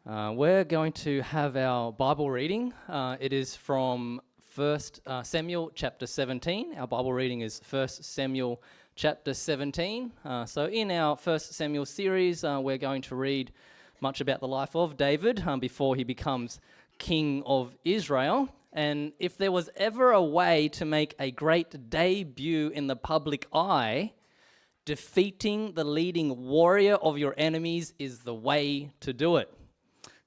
We're going to have our Bible reading. It is from 1 Samuel chapter 17. Our Bible reading is 1 Samuel chapter 17. So in our 1 Samuel series, we're going to read much about the life of David before he becomes king of Israel. And if there was ever a way to make a great debut in the public eye, defeating the leading warrior of your enemies is the way to do it.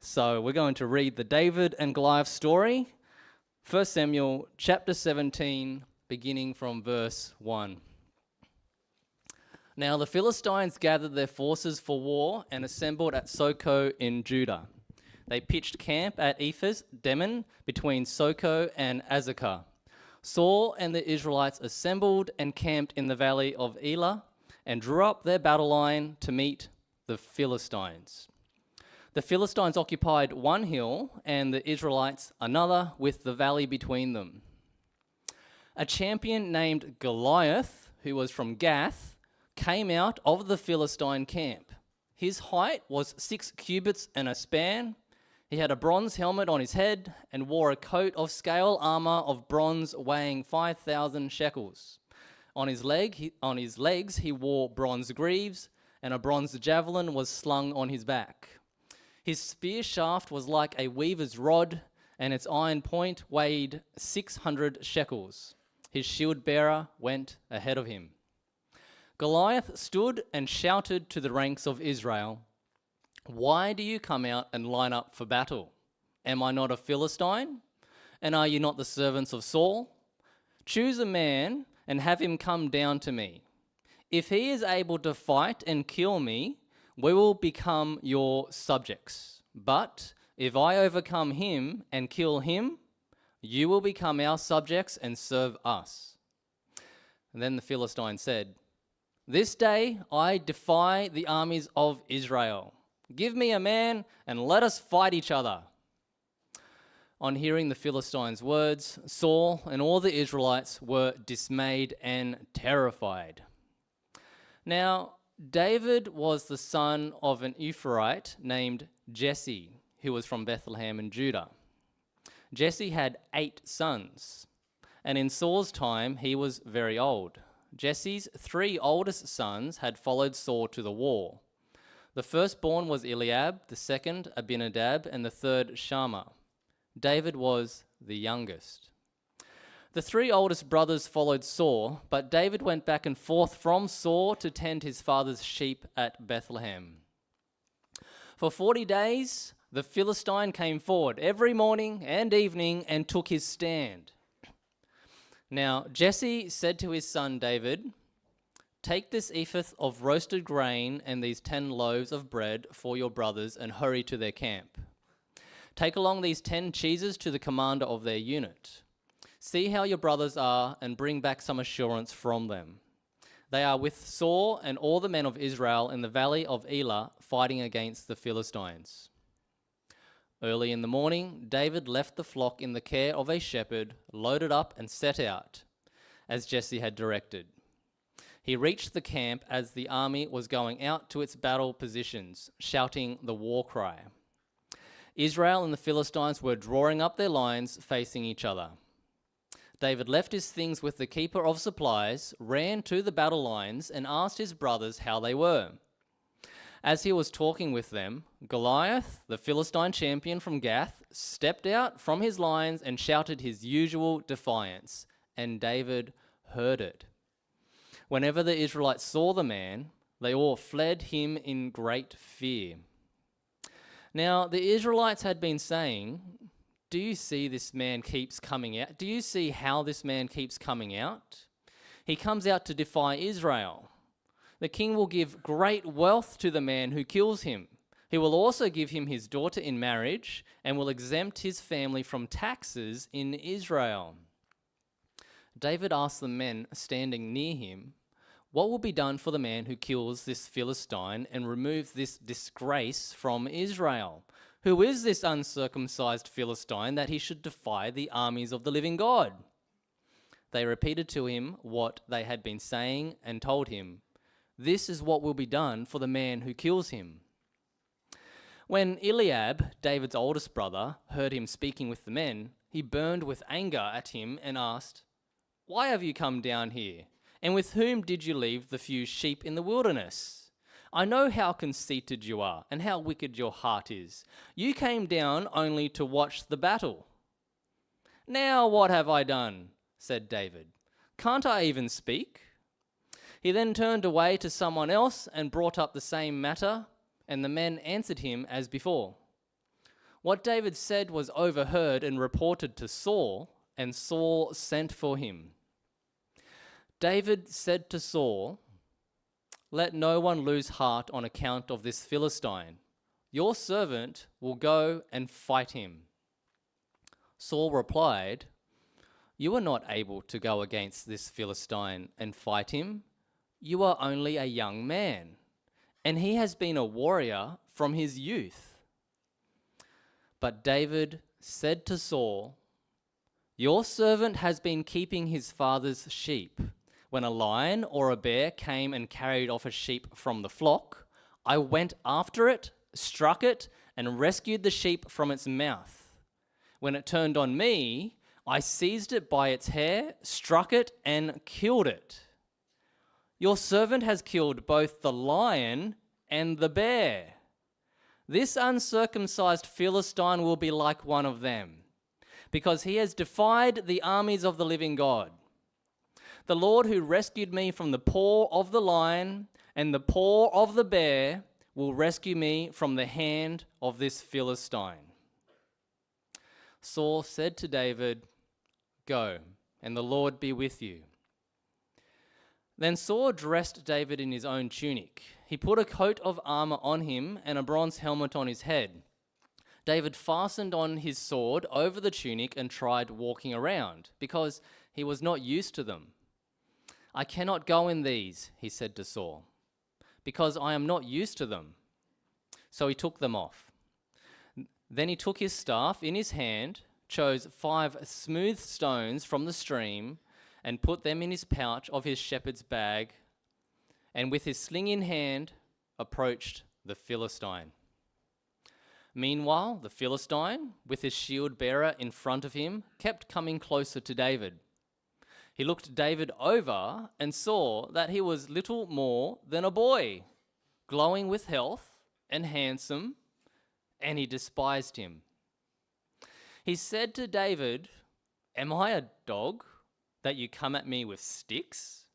So we're going to read the David and Goliath story, 1 Samuel chapter 17, beginning from verse 1. Now the Philistines gathered their forces for war and assembled at Soko in Judah. They pitched camp at Ephes Demon between Soko and Azekah. Saul and the Israelites assembled and camped in the valley of Elah and drew up their battle line to meet the Philistines. The Philistines occupied one hill and the Israelites another, with the valley between them. A champion named Goliath, who was from Gath, came out of the Philistine camp. His height was 6 cubits and a span. He had a bronze helmet on his head and wore a coat of scale armor of bronze weighing 5,000 shekels. On his legs he wore bronze greaves, and a bronze javelin was slung on his back. His spear shaft was like a weaver's rod, and its iron point weighed 600 shekels. His shield bearer went ahead of him. Goliath stood and shouted to the ranks of Israel, "Why do you come out and line up for battle? Am I not a Philistine? And are you not the servants of Saul? Choose a man and have him come down to me. If he is able to fight and kill me, we will become your subjects. But if I overcome him and kill him, you will become our subjects and serve us." And then the Philistine said, "This day I defy the armies of Israel. Give me a man and let us fight each other." On hearing the Philistines' words, Saul and all the Israelites were dismayed and terrified. Now, David was the son of an Ephraite named Jesse, who was from Bethlehem in Judah. Jesse had 8 sons, and in Saul's time he was very old. Jesse's 3 oldest sons had followed Saul to the war. The firstborn was Eliab, the second Abinadab, and the third Shammah. David was the youngest. The 3 oldest brothers followed Saul, but David went back and forth from Saul to tend his father's sheep at Bethlehem. For 40 days, the Philistine came forward every morning and evening and took his stand. Now Jesse said to his son David, "Take this ephah of roasted grain and these 10 loaves of bread for your brothers and hurry to their camp. Take along these 10 cheeses to the commander of their unit. See how your brothers are and bring back some assurance from them. They are with Saul and all the men of Israel in the valley of Elah fighting against the Philistines." Early in the morning, David left the flock in the care of a shepherd, loaded up and set out, as Jesse had directed. He reached the camp as the army was going out to its battle positions, shouting the war cry. Israel and the Philistines were drawing up their lines facing each other. David left his things with the keeper of supplies, ran to the battle lines, and asked his brothers how they were. As he was talking with them, Goliath, the Philistine champion from Gath, stepped out from his lines and shouted his usual defiance, and David heard it. Whenever the Israelites saw the man, they all fled him in great fear. Now, the Israelites had been saying, "Do you see this man keeps coming out? Do you see how this man keeps coming out? He comes out to defy Israel. The king will give great wealth to the man who kills him. He will also give him his daughter in marriage and will exempt his family from taxes in Israel." David asked the men standing near him, "What will be done for the man who kills this Philistine and removes this disgrace from Israel? Who is this uncircumcised Philistine that he should defy the armies of the living God?" They repeated to him what they had been saying and told him, "This is what will be done for the man who kills him." When Eliab, David's oldest brother, heard him speaking with the men, he burned with anger at him and asked, "Why have you come down here? And with whom did you leave the few sheep in the wilderness? I know how conceited you are and how wicked your heart is. You came down only to watch the battle." "Now what have I done?" said David. "Can't I even speak?" He then turned away to someone else and brought up the same matter, and the men answered him as before. What David said was overheard and reported to Saul, and Saul sent for him. David said to Saul, "Let no one lose heart on account of this Philistine. Your servant will go and fight him." Saul replied, "You are not able to go against this Philistine and fight him. You are only a young man, and he has been a warrior from his youth." But David said to Saul, "Your servant has been keeping his father's sheep. When a lion or a bear came and carried off a sheep from the flock, I went after it, struck it, and rescued the sheep from its mouth. When it turned on me, I seized it by its hair, struck it, and killed it. Your servant has killed both the lion and the bear. This uncircumcised Philistine will be like one of them, because he has defied the armies of the living God. The Lord who rescued me from the paw of the lion and the paw of the bear will rescue me from the hand of this Philistine." Saul said to David, "Go, and the Lord be with you." Then Saul dressed David in his own tunic. He put a coat of armor on him and a bronze helmet on his head. David fastened on his sword over the tunic and tried walking around, because he was not used to them. "I cannot go in these," he said to Saul, "because I am not used to them." So he took them off. Then he took his staff in his hand, chose 5 smooth stones from the stream, and put them in his pouch of his shepherd's bag, and with his sling in hand, approached the Philistine. Meanwhile, the Philistine, with his shield bearer in front of him, kept coming closer to David. He looked David over and saw that he was little more than a boy, glowing with health and handsome, and he despised him. He said to David, "Am I a dog that you come at me with sticks?"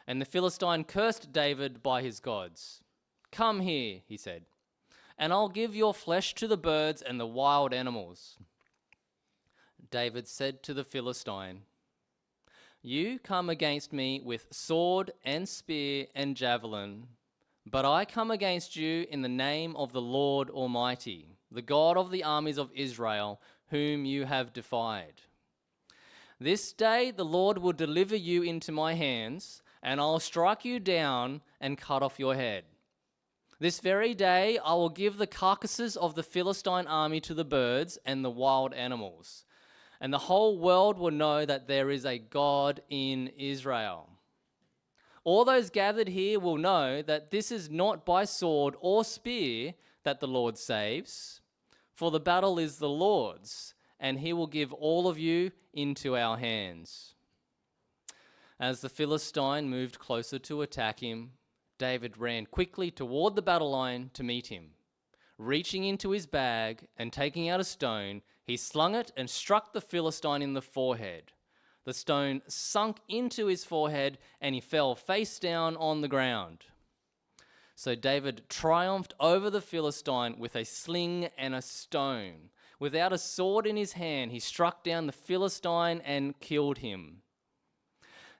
And the Philistine cursed David by his gods. "Come here," he said, "and I'll give your flesh to the birds and the wild animals." David said to the Philistine, "You come against me with sword and spear and javelin, but I come against you in the name of the Lord Almighty, the God of the armies of Israel, whom you have defied. This day the Lord will deliver you into my hands, and I'll strike you down and cut off your head. This very day I will give the carcasses of the Philistine army to the birds and the wild animals, and the whole world will know that there is a God in Israel. All those gathered here will know that this is not by sword or spear that the Lord saves, for the battle is the Lord's, and he will give all of you into our hands." As the Philistine moved closer to attack him, David ran quickly toward the battle line to meet him. Reaching into his bag and taking out a stone, he slung it and struck the Philistine in the forehead. The stone sunk into his forehead and he fell face down on the ground. So David triumphed over the Philistine with a sling and a stone. Without a sword in his hand, he struck down the Philistine and killed him.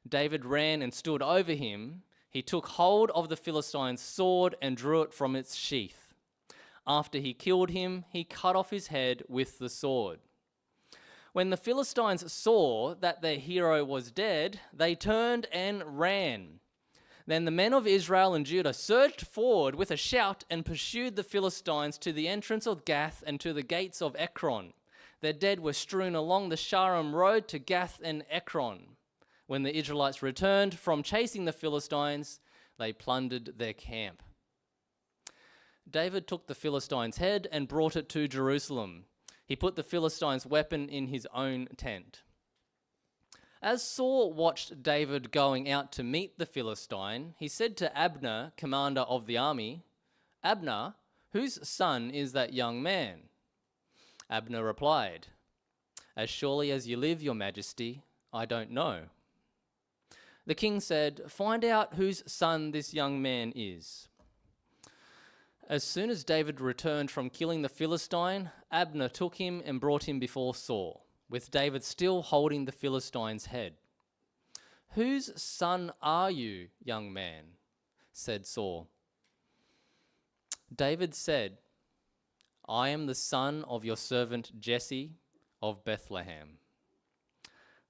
David ran and stood over him. He took hold of the Philistine's sword and drew it from its sheath. After he killed him, he cut off his head with the sword. When the Philistines saw that their hero was dead, they turned and ran. Then the men of Israel and Judah surged forward with a shout and pursued the Philistines to the entrance of Gath and to the gates of Ekron. Their dead were strewn along the Shaaraim road to Gath and Ekron. When the Israelites returned from chasing the Philistines, they plundered their camp. David took the Philistine's head and brought it to Jerusalem. He put the Philistine's weapon in his own tent. As Saul watched David going out to meet the Philistine, he said to Abner, commander of the army, "Abner, whose son is that young man?" Abner replied, "As surely as you live, your majesty, I don't know." The king said, "Find out whose son this young man is." As soon as David returned from killing the Philistine, Abner took him and brought him before Saul, with David still holding the Philistine's head. "Whose son are you, young man?" said Saul. David said, "I am the son of your servant Jesse of Bethlehem."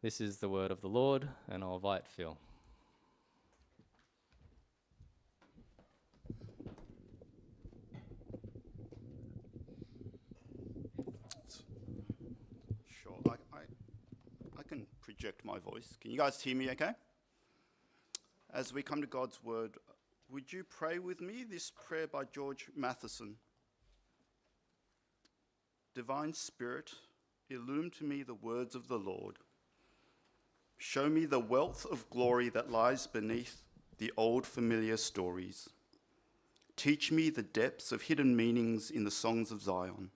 This is the word of the Lord, and I'll invite Phil. Sure, I can project my voice. Can you guys hear me okay? As we come to God's word, would you pray with me this prayer by George Matheson? Divine Spirit, illumine to me the words of the Lord. Show me the wealth of glory that lies beneath the old familiar stories. Teach me the depths of hidden meanings in the songs of Zion.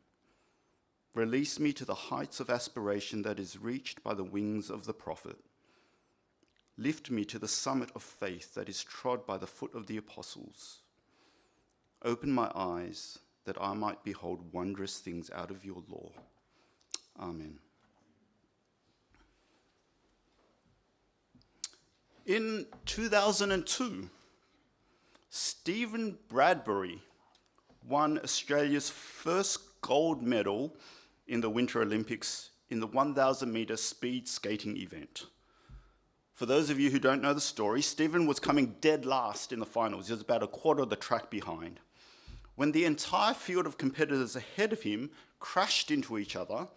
Release me to the heights of aspiration that is reached by the wings of the prophet. Lift me to the summit of faith that is trod by the foot of the apostles. Open my eyes that I might behold wondrous things out of your law. Amen. In 2002, Stephen Bradbury won Australia's first gold medal in the Winter Olympics in the 1,000 metre speed skating event. For those of you who don't know the story, Stephen was coming dead last in the finals. He was about a quarter of the track behind, when the entire field of competitors ahead of him crashed into each other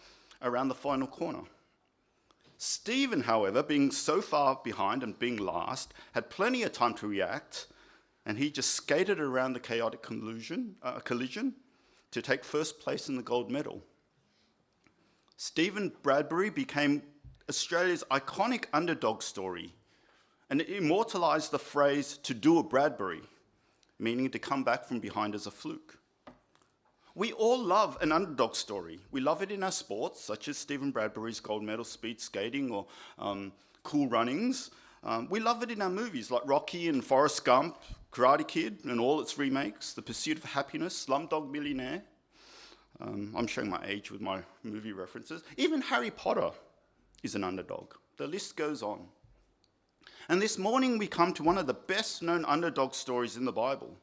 around the final corner. Stephen, however, being so far behind and being last, had plenty of time to react, and he just skated around the chaotic collision to take first place in the gold medal. Stephen Bradbury became Australia's iconic underdog story, and it immortalised the phrase, "to do a Bradbury," meaning to come back from behind as a fluke. We all love an underdog story. We love it in our sports, such as Stephen Bradbury's gold medal speed skating or Cool Runnings. We love it in our movies like Rocky and Forrest Gump, Karate Kid and all its remakes, The Pursuit of Happiness, Slumdog Millionaire. I'm showing my age with my movie references. Even Harry Potter is an underdog. The list goes on. And this morning we come to one of the best known underdog stories in the Bible.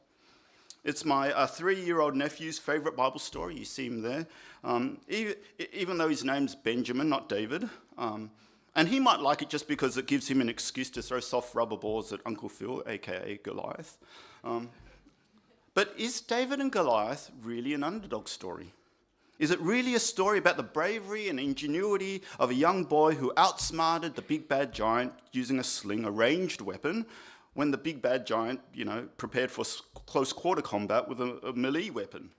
It's my 3-year-old nephew's favourite Bible story. You see him there. Even though his name's Benjamin, not David. And he might like it just because it gives him an excuse to throw soft rubber balls at Uncle Phil, aka Goliath. But is David and Goliath really an underdog story? Is it really a story about the bravery and ingenuity of a young boy who outsmarted the big bad giant using a sling, a ranged weapon, when the big bad giant, prepared for close quarter combat with a melee weapon?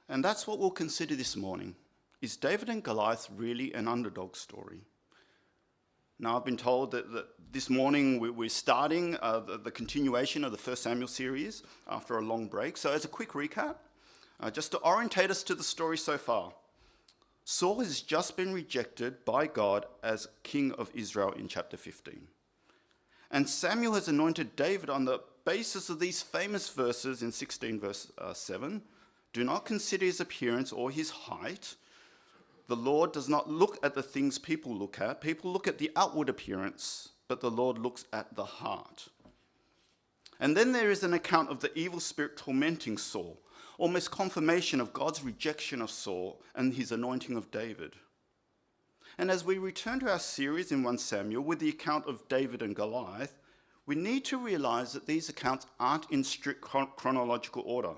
And that's what we'll consider this morning. Is David and Goliath really an underdog story? Now, I've been told that this morning we're starting the continuation of the 1 Samuel series after a long break. So as a quick recap, just to orientate us to the story so far, Saul has just been rejected by God as king of Israel in chapter 15. And Samuel has anointed David on the basis of these famous verses in 16 verse 7. Do not consider his appearance or his height. The Lord does not look at the things people look at. People look at the outward appearance, but the Lord looks at the heart. And then there is an account of the evil spirit tormenting Saul, almost confirmation of God's rejection of Saul and his anointing of David. And as we return to our series in 1 Samuel with the account of David and Goliath, we need to realize that these accounts aren't in strict chronological order.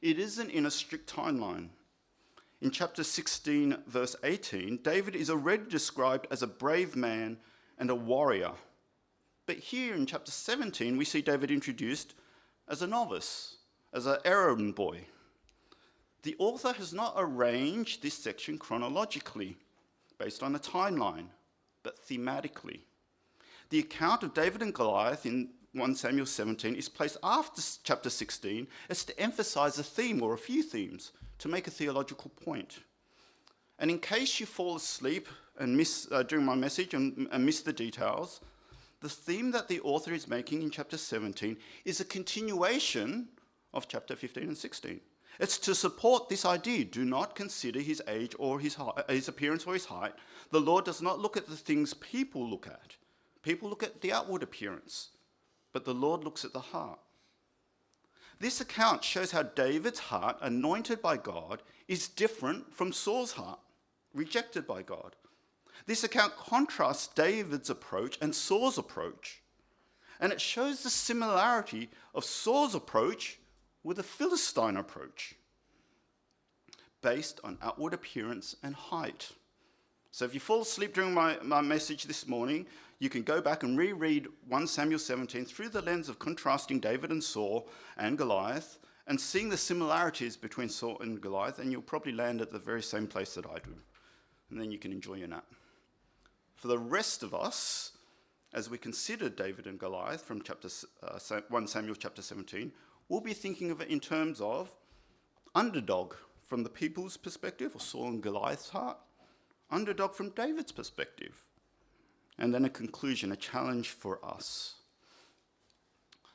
It isn't in a strict timeline. In chapter 16, verse 18, David is already described as a brave man and a warrior. But here in chapter 17, we see David introduced as a novice, as an errand boy. The author has not arranged this section chronologically, based on a timeline, but thematically. The account of David and Goliath in 1 Samuel 17 is placed after chapter 16 as to emphasize a theme or a few themes to make a theological point. And in case you fall asleep and miss during my message and miss the details, the theme that the author is making in chapter 17 is a continuation of chapter 15 and 16. It's to support this idea. Do not consider his age or his appearance or his height. The Lord does not look at the things people look at. People look at the outward appearance, but the Lord looks at the heart. This account shows how David's heart, anointed by God, is different from Saul's heart, rejected by God. This account contrasts David's approach and Saul's approach, and it shows the similarity of Saul's approach with a Philistine approach, based on outward appearance and height. So if you fall asleep during my message this morning, you can go back and reread 1 Samuel 17 through the lens of contrasting David and Saul and Goliath and seeing the similarities between Saul and Goliath, and you'll probably land at the very same place that I do. And then you can enjoy your nap. For the rest of us, as we consider David and Goliath from 1 Samuel chapter 17, we'll be thinking of it in terms of underdog from the people's perspective, or Saul and Goliath's heart, underdog from David's perspective, and then a conclusion, a challenge for us.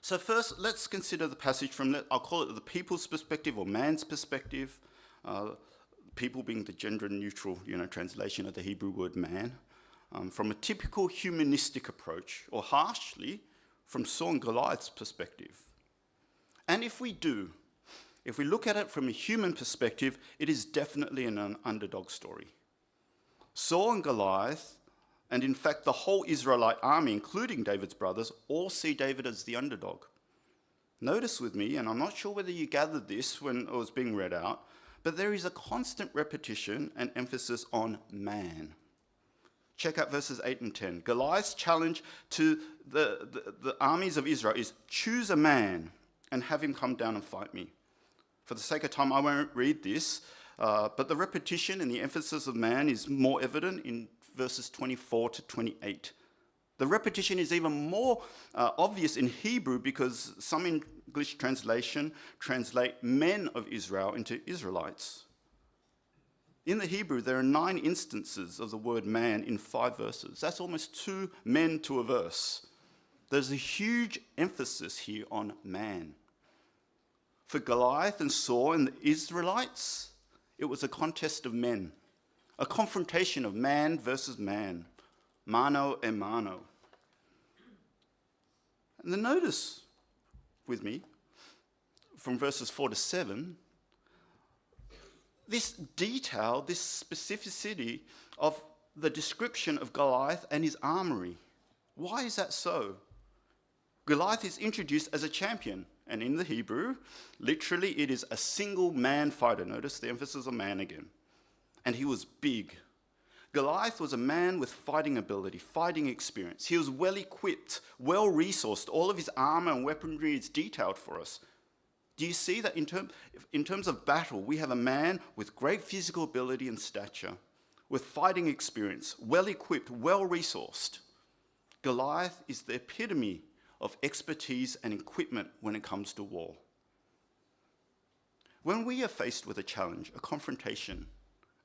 So first, let's consider the passage from, I'll call it the people's perspective or man's perspective, people being the gender-neutral translation of the Hebrew word man, from a typical humanistic approach, or harshly, from Saul and Goliath's perspective. And if we look at it from a human perspective, it is definitely an underdog story. Saul and Goliath, and in fact the whole Israelite army, including David's brothers, all see David as the underdog. Notice with me, and I'm not sure whether you gathered this when it was being read out, but there is a constant repetition and emphasis on man. Check out verses 8 and 10. Goliath's challenge to the armies of Israel is, choose a man and have him come down and fight me. For the sake of time, I won't read this, but the repetition and the emphasis of man is more evident in verses 24 to 28. The repetition is even more obvious in Hebrew because some English translation translate men of Israel into Israelites. In the Hebrew, there are 9 instances of the word man in 5 verses. That's almost 2 men to a verse. There's a huge emphasis here on man. For Goliath and Saul and the Israelites, it was a contest of men, a confrontation of man versus man, mano a mano. And then notice with me, from verses 4 to 7, this detail, this specificity of the description of Goliath and his armory. Why is that so? Goliath is introduced as a champion, and in the Hebrew, literally it is a single man fighter. Notice the emphasis on man again. And he was big. Goliath was a man with fighting ability, fighting experience. He was well equipped, well resourced. All of his armor and weaponry is detailed for us. Do you see that in terms of battle, we have a man with great physical ability and stature, with fighting experience, well equipped, well resourced. Goliath is the epitome of expertise and equipment when it comes to war. When we are faced with a challenge, a confrontation,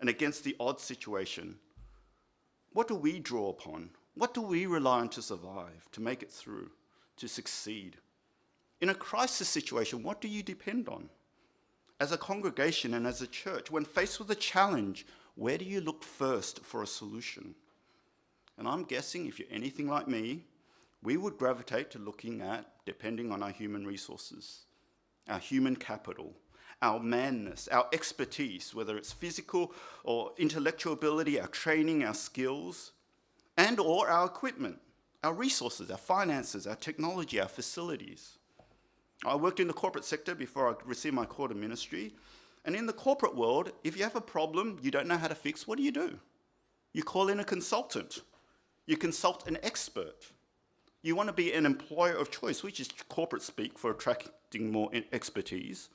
and against the odd situation, what do we draw upon? What do we rely on to survive, to make it through, to succeed? In a crisis situation, what do you depend on? As a congregation and as a church, when faced with a challenge, where do you look first for a solution? And I'm guessing if you're anything like me, we would gravitate to looking at, depending on our human resources, our human capital, our manness, our expertise, whether it's physical or intellectual ability, our training, our skills, and or our equipment, our resources, our finances, our technology, our facilities. I worked in the corporate sector before I received my call to ministry. And in the corporate world, if you have a problem you don't know how to fix, what do? You call in a consultant. You consult an expert. You want to be an employer of choice, which is corporate speak for attracting more expertise.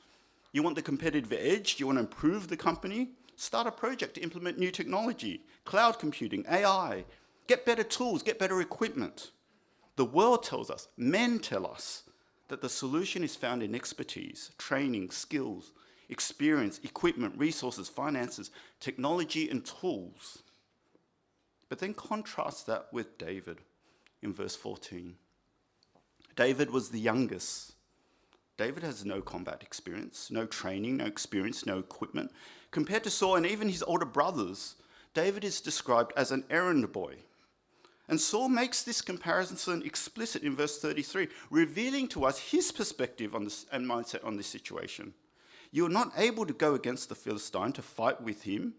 You want the competitive edge. You want to improve the company. Start a project to implement new technology, cloud computing, AI. Get better tools, get better equipment. The world tells us, men tell us, that the solution is found in expertise, training, skills, experience, equipment, resources, finances, technology, and tools. But then contrast that with David in verse 14. David was the youngest. David has no combat experience, no training, no experience, no equipment. Compared to Saul and even his older brothers, David is described as an errand boy. And Saul makes this comparison explicit in verse 33, revealing to us his perspective on this and mindset on this situation. You are not able to go against the Philistine to fight with him,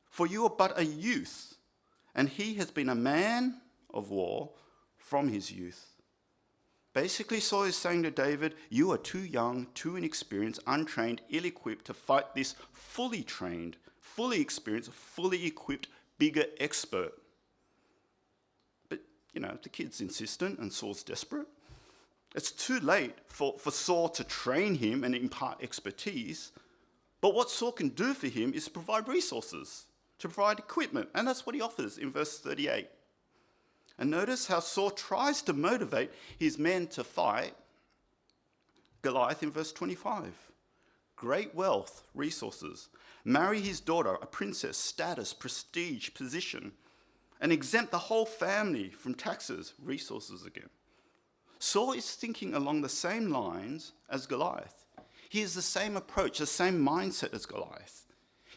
for you are but a youth, and he has been a man of war from his youth. Basically, Saul is saying to David, you are too young, too inexperienced, untrained, ill-equipped to fight this fully trained, fully experienced, fully equipped, bigger expert. But, the kid's insistent and Saul's desperate. It's too late for Saul to train him and impart expertise. But what Saul can do for him is provide resources, to provide equipment. And that's what he offers in verse 38. And notice how Saul tries to motivate his men to fight Goliath in verse 25. Great wealth, resources. Marry his daughter, a princess, status, prestige, position. And exempt the whole family from taxes, resources again. Saul is thinking along the same lines as Goliath. He has the same approach, the same mindset as Goliath.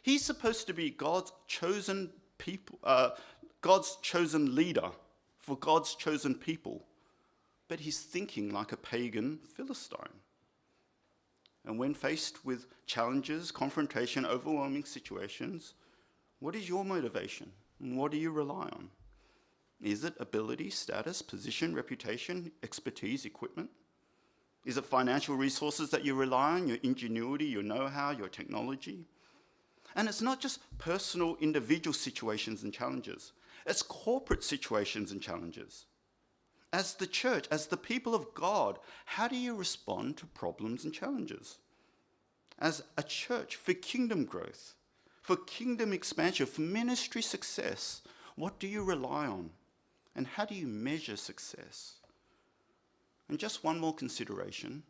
He's supposed to be God's chosen people, God's chosen leader for God's chosen people. But he's thinking like a pagan Philistine. And when faced with challenges, confrontation, overwhelming situations, what is your motivation? And what do you rely on? Is it ability, status, position, reputation, expertise, equipment? Is it financial resources that you rely on, your ingenuity, your know-how, your technology? And it's not just personal, individual situations and challenges. It's corporate situations and challenges. As the church, as the people of God, how do you respond to problems and challenges? As a church, for kingdom growth, for kingdom expansion, for ministry success, what do you rely on? And how do you measure success? And just one more consideration,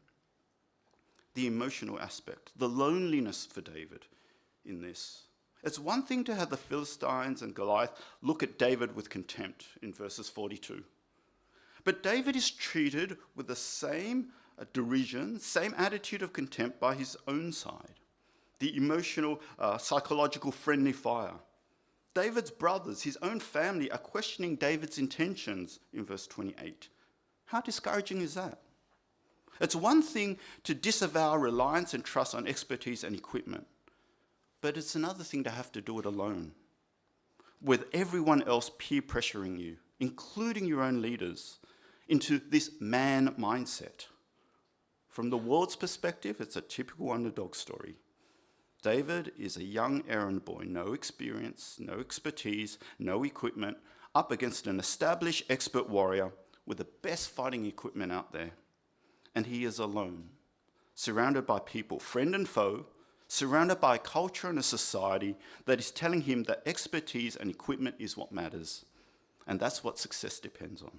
the emotional aspect, the loneliness for David in this. It's one thing to have the Philistines and Goliath look at David with contempt in verses 42. But David is treated with the same derision, same attitude of contempt by his own side. The emotional, psychological friendly fire. David's brothers, his own family, are questioning David's intentions in verse 28. How discouraging is that? It's one thing to disavow reliance and trust on expertise and equipment, but it's another thing to have to do it alone, with everyone else peer pressuring you, including your own leaders, into this man mindset. From the world's perspective, it's a typical underdog story. David is a young errand boy, no experience, no expertise, no equipment, up against an established expert warrior with the best fighting equipment out there. And he is alone, surrounded by people, friend and foe, surrounded by a culture and a society that is telling him that expertise and equipment is what matters. And that's what success depends on.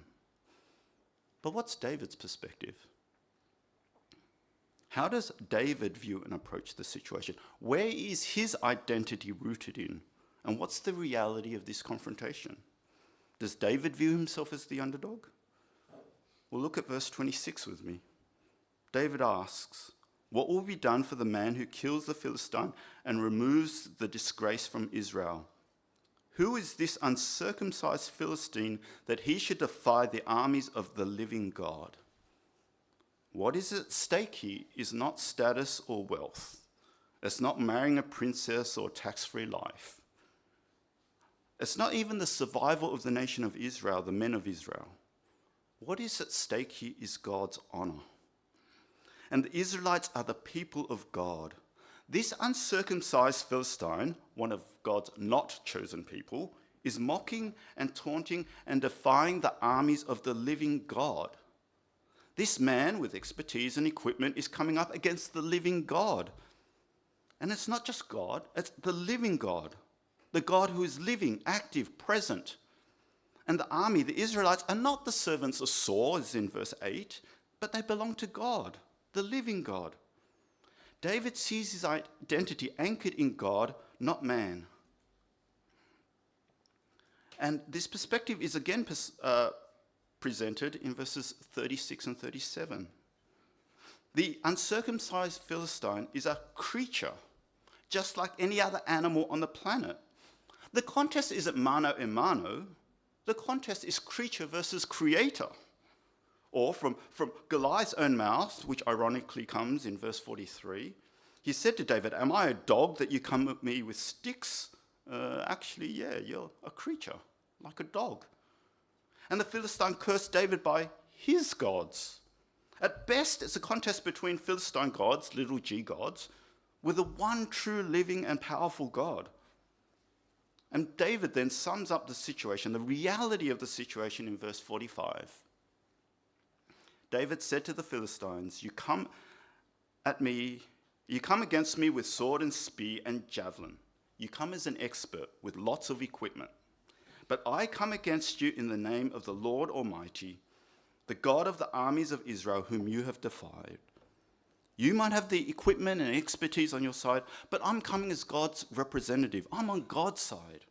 But what's David's perspective? How does David view and approach the situation? Where is his identity rooted in? And what's the reality of this confrontation? Does David view himself as the underdog? Well, look at verse 26 with me. David asks, what will be done for the man who kills the Philistine and removes the disgrace from Israel? Who is this uncircumcised Philistine that he should defy the armies of the living God? What is at stake here is not status or wealth. It's not marrying a princess or tax-free life. It's not even the survival of the nation of Israel, the men of Israel. What is at stake here is God's honor. And the Israelites are the people of God. This uncircumcised Philistine, one of God's not chosen people, is mocking and taunting and defying the armies of the living God. This man with expertise and equipment is coming up against the living God. And it's not just God, it's the living God. The God who is living, active, present. And the army, the Israelites, are not the servants of Saul, as in verse 8, but they belong to God, the living God. David sees his identity anchored in God, not man. And this perspective is again presented in verses 36 and 37. The uncircumcised Philistine is a creature, just like any other animal on the planet. The contest isn't mano a mano. The contest is creature versus creator. Or from Goliath's own mouth, which ironically comes in verse 43, he said to David, "Am I a dog that you come at me with sticks?" Actually, yeah, you're a creature, like a dog. And the Philistine cursed David by his gods. At best, it's a contest between Philistine gods, little g gods, with the one true living and powerful God. And David then sums up the situation, the reality of the situation in verse 45. David said to the Philistines, you come against me with sword and spear and javelin. You come as an expert with lots of equipment. But I come against you in the name of the Lord Almighty, the God of the armies of Israel, whom you have defied. You might have the equipment and expertise on your side, but I'm coming as God's representative. I'm on God's side.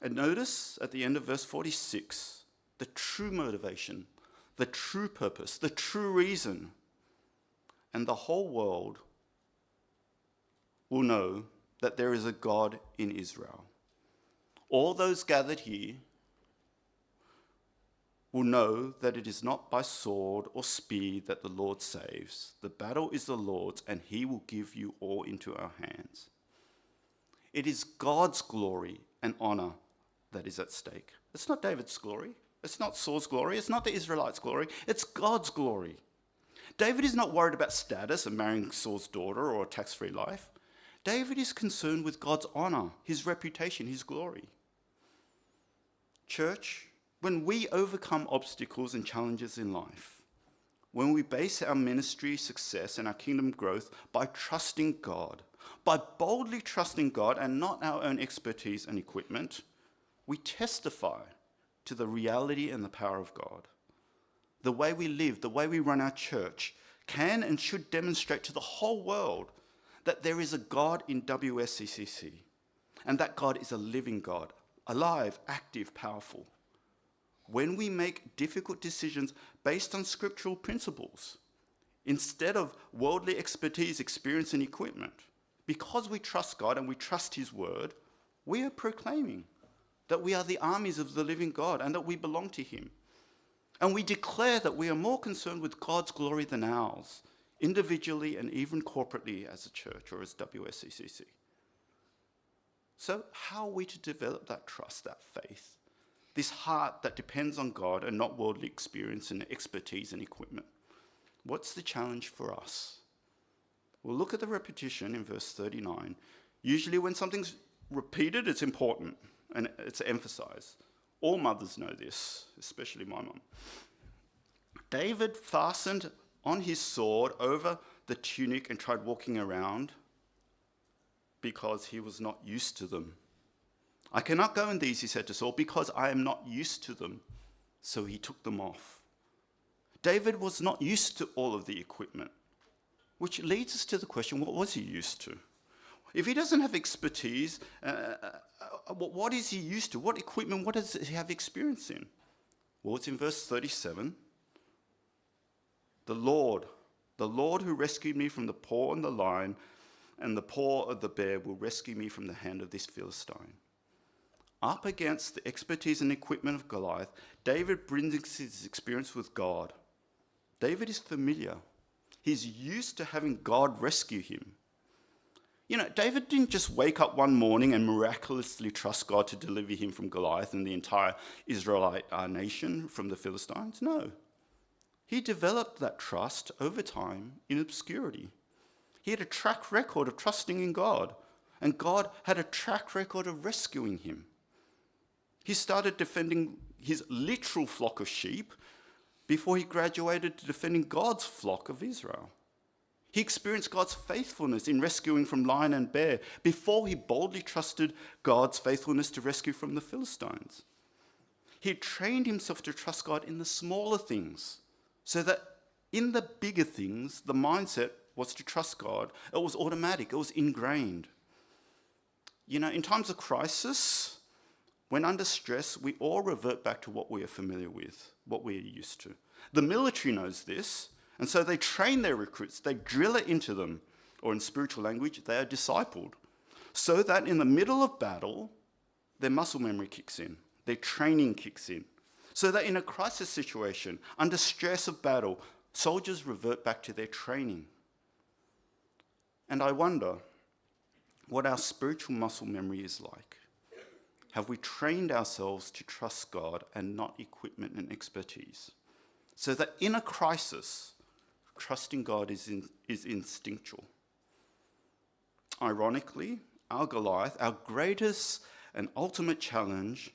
And notice at the end of verse 46, the true motivation, the true purpose, the true reason. And the whole world will know that there is a God in Israel. All those gathered here will know that it is not by sword or spear that the Lord saves. The battle is the Lord's, and he will give you all into our hands. It is God's glory and honor that is at stake. It's not David's glory. It's not Saul's glory. It's not the Israelites' glory. It's God's glory. David is not worried about status and marrying Saul's daughter or a tax-free life. David is concerned with God's honor, his reputation, his glory. Church, when we overcome obstacles and challenges in life, when we base our ministry success and our kingdom growth by trusting God, by boldly trusting God and not our own expertise and equipment, we testify to the reality and the power of God. The way we live, the way we run our church can and should demonstrate to the whole world that there is a God in WSCCC, and that God is a living God, alive, active, powerful. When we make difficult decisions based on scriptural principles, instead of worldly expertise, experience, and equipment, because we trust God and we trust his word, we are proclaiming that we are the armies of the living God and that we belong to him. And we declare that we are more concerned with God's glory than ours, individually and even corporately as a church or as WSCCC. So how are we to develop that trust, that faith, this heart that depends on God and not worldly experience and expertise and equipment? What's the challenge for us? Well, look at the repetition in verse 39. Usually when something's repeated, it's important and it's emphasized. All mothers know this, especially my mum. David fastened on his sword over the tunic and tried walking around because he was not used to them. I cannot go in these, he said to Saul, because I am not used to them. So he took them off. David was not used to all of the equipment, which leads us to the question, what was he used to? If he doesn't have expertise, what is he used to? What equipment, what does he have experience in? Well, it's in verse 37. The Lord who rescued me from the paw and the lion and the paw of the bear will rescue me from the hand of this Philistine. Up against the expertise and equipment of Goliath, David brings his experience with God. David is familiar. He's used to having God rescue him. You know, David didn't just wake up one morning and miraculously trust God to deliver him from Goliath and the entire Israelite nation from the Philistines. No. He developed that trust over time in obscurity. He had a track record of trusting in God, and God had a track record of rescuing him. He started defending his literal flock of sheep before he graduated to defending God's flock of Israel. He experienced God's faithfulness in rescuing from lion and bear before he boldly trusted God's faithfulness to rescue from the Philistines. He trained himself to trust God in the smaller things so that in the bigger things, the mindset was to trust God. It was automatic. It was ingrained. You know, in times of crisis, when under stress, we all revert back to what we are familiar with, what we are used to. The military knows this, and so they train their recruits. They drill it into them, or in spiritual language, they are discipled, so that in the middle of battle, their muscle memory kicks in, their training kicks in, so that in a crisis situation, under stress of battle, soldiers revert back to their training. And I wonder what our spiritual muscle memory is like. Have we trained ourselves to trust God and not equipment and expertise? So that in a crisis, trusting God is instinctual. Ironically, our Goliath, our greatest and ultimate challenge,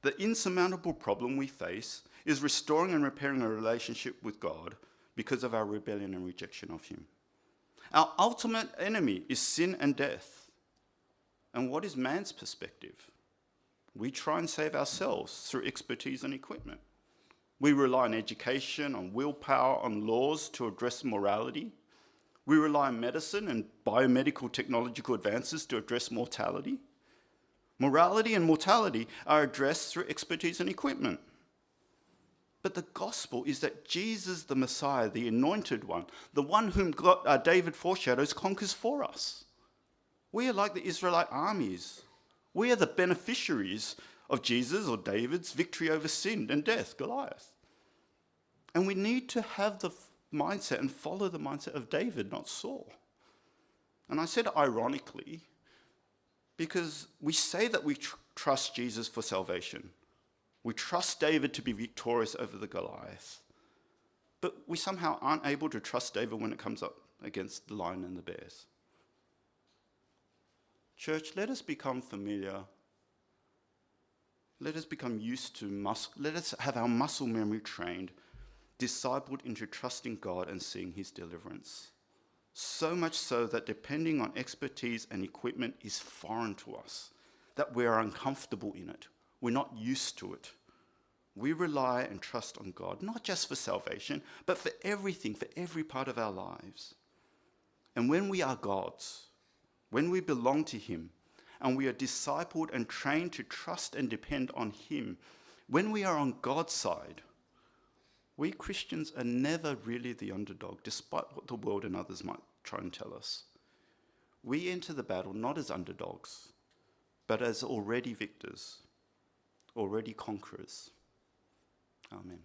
the insurmountable problem we face, is restoring and repairing a relationship with God because of our rebellion and rejection of him. Our ultimate enemy is sin and death. And what is man's perspective? We try and save ourselves through expertise and equipment. We rely on education, on willpower, on laws to address morality. We rely on medicine and biomedical technological advances to address mortality. Morality and mortality are addressed through expertise and equipment. But the gospel is that Jesus, the Messiah, the anointed one, the one whom David foreshadows, conquers for us. We are like the Israelite armies. We are the beneficiaries of Jesus or David's victory over sin and death, Goliath. And we need to have the mindset and follow the mindset of David, not Saul. And I said ironically, because we say that we trust Jesus for salvation. We trust David to be victorious over the Goliath. But we somehow aren't able to trust David when it comes up against the lion and the bears. Church, let us become familiar. Let us become used to let us have our muscle memory trained, discipled into trusting God and seeing his deliverance. So much so that depending on expertise and equipment is foreign to us, that we are uncomfortable in it. We're not used to it. We rely and trust on God, not just for salvation, but for everything, for every part of our lives. And when we are God's, when we belong to him, and we are discipled and trained to trust and depend on him, when we are on God's side, we Christians are never really the underdog, despite what the world and others might try and tell us. We enter the battle not as underdogs, but as already victors, already conquerors. Amen.